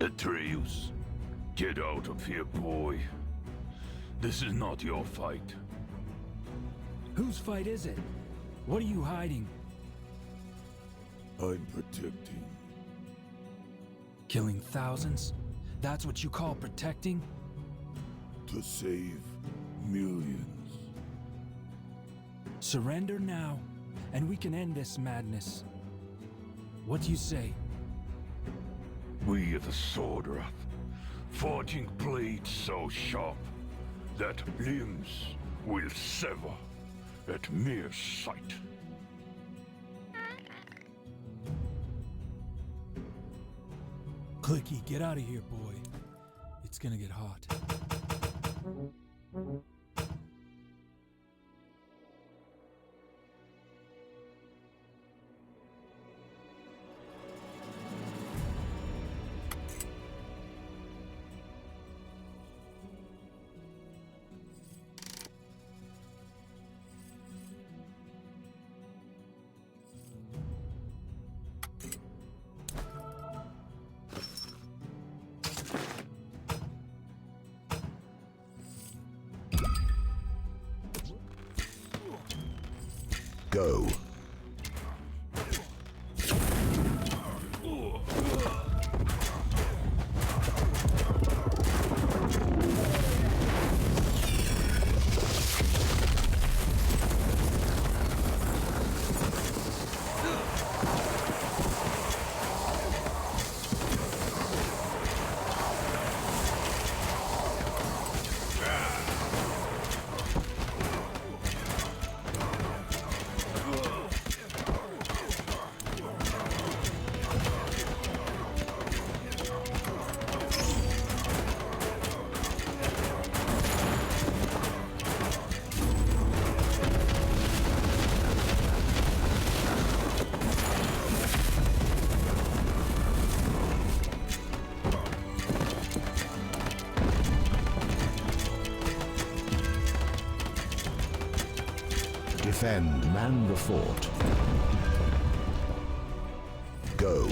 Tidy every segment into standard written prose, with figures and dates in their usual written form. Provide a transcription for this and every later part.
Atreus, get out of here, boy. This is not your fight. Whose fight is it? What are you hiding? I'm protecting. Killing thousands? That's what you call protecting? To save millions. Surrender now, and we can end this madness. What do you say? We are the Swordwrath, forging blades so sharp that limbs will sever at mere sight. Clicky, get out of here, boy. It's gonna get hot. Go. Defend, man the fort. Go.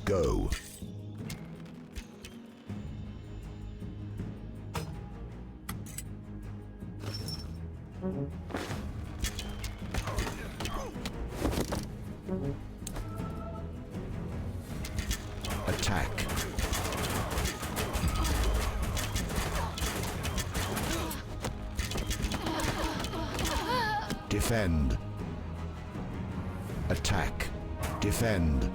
Go. Attack. Defend. Attack. Defend.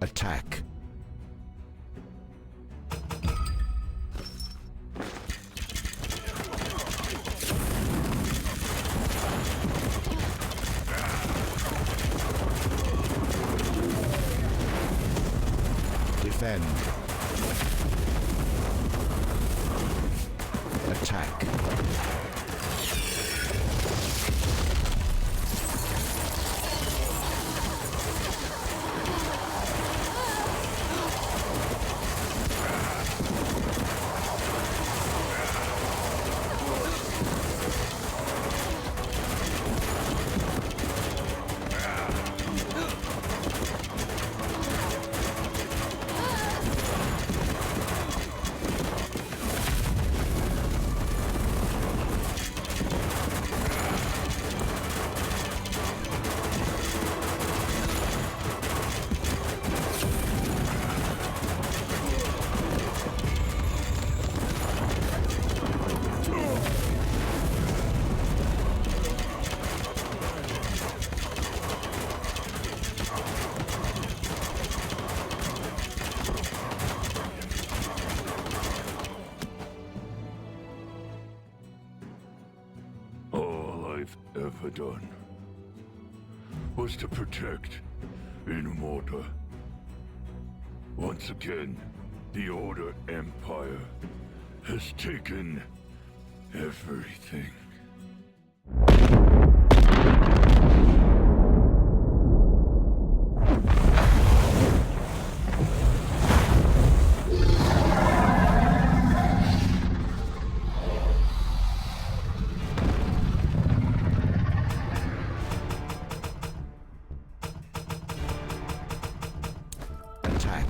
Attack. Defend. Attack. All I've ever done was to protect in order. Once again, the Order Empire has taken everything. Attack.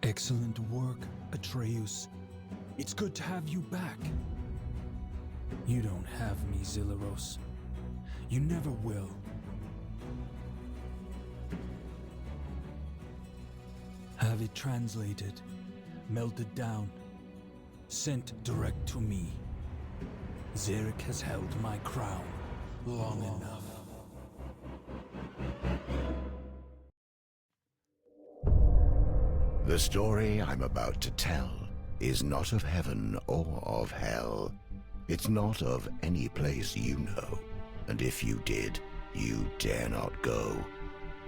Excellent work, Atreus. It's good to have you back. You don't have me, Zilleros. You never will. Have it translated, melted down, sent direct to me. Zarek has held my crown long enough. The story I'm about to tell is not of heaven or of hell. It's not of any place you know, and if you did, you dare not go.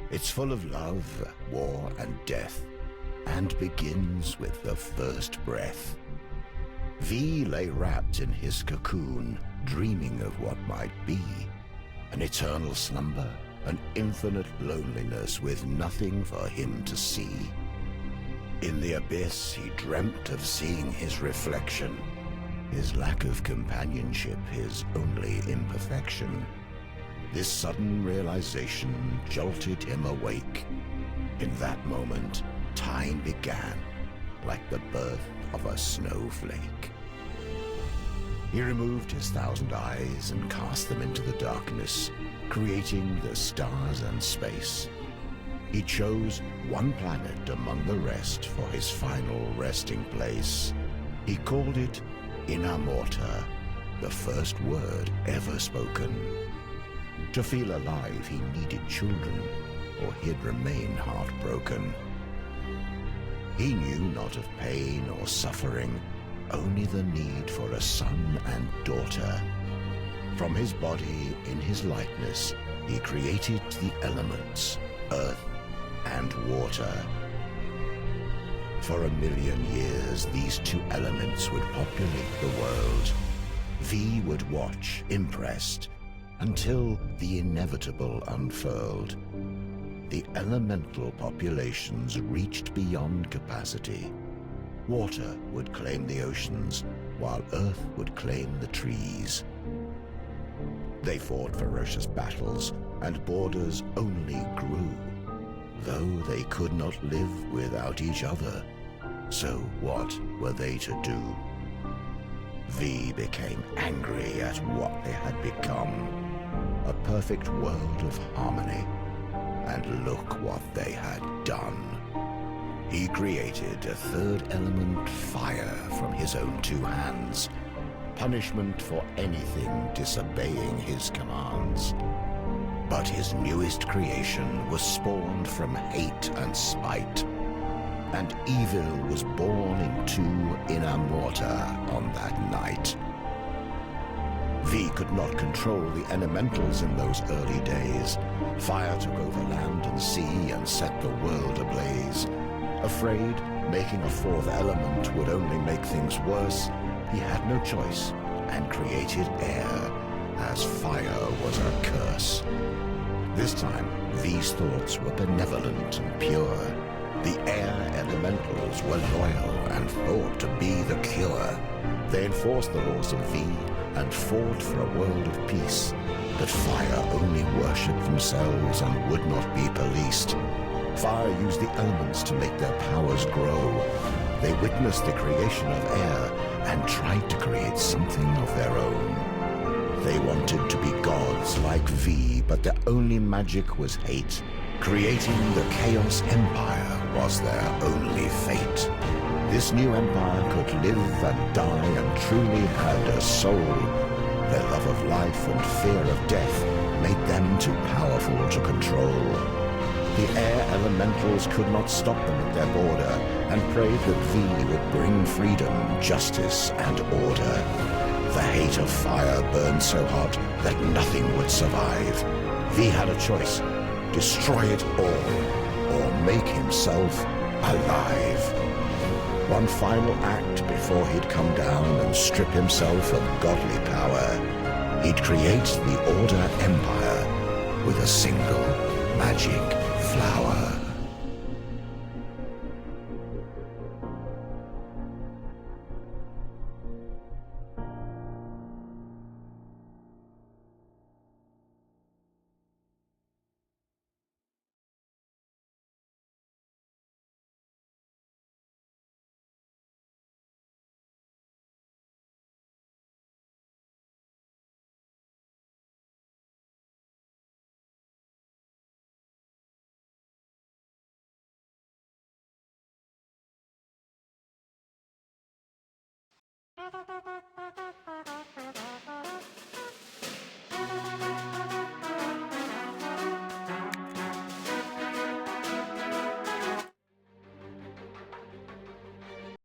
It's full of love, war, and death, and begins with the first breath. V lay wrapped in his cocoon, dreaming of what might be. An eternal slumber, an infinite loneliness with nothing for him to see. In the abyss, he dreamt of seeing his reflection, his lack of companionship, his only imperfection. This sudden realization jolted him awake. In that moment, time began, like the birth of a snowflake. He removed his 1,000 eyes and cast them into the darkness, creating the stars and space. He chose one planet among the rest for his final resting place. He called it Inamorta, the first word ever spoken. To feel alive, he needed children, or he'd remain heartbroken. He knew not of pain or suffering, only the need for a son and daughter. From his body, in his likeness, he created the elements, earth and water. For 1,000,000 years, these two elements would populate the world. V would watch, impressed, until the inevitable unfurled. The elemental populations reached beyond capacity. Water would claim the oceans, while Earth would claim the trees. They fought ferocious battles, and borders only grew, though they could not live without each other. So what were they to do? V became angry at what they had become, a perfect world of harmony. And look what they had done. He created a third element, fire, from his own 2 hands, punishment for anything disobeying his commands. But his newest creation was spawned from hate and spite, and evil was born into Inamorta on that night. V could not control the elementals in those early days. Fire took over land and sea and set the world ablaze. Afraid making a 4th element would only make things worse, he had no choice and created air, as fire was a curse. This time, V's thoughts were benevolent and pure. The air elementals were loyal and thought to be the cure. They enforced the laws of V and fought for a world of peace. But fire only worshipped themselves and would not be policed. Fire used the elements to make their powers grow. They witnessed the creation of air and tried to create something of their own. They wanted to be gods like V, but their only magic was hate. Creating the Chaos Empire was their only fate. This new empire could live and die and truly had a soul. Their love of life and fear of death made them too powerful to control. The air elementals could not stop them at their border and prayed that V would bring freedom, justice, and order. The hate of fire burned so hot that nothing would survive. V had a choice: destroy it all, or make himself alive. One final act before he'd come down and strip himself of godly power. He'd create the Order Empire with a single magic flower.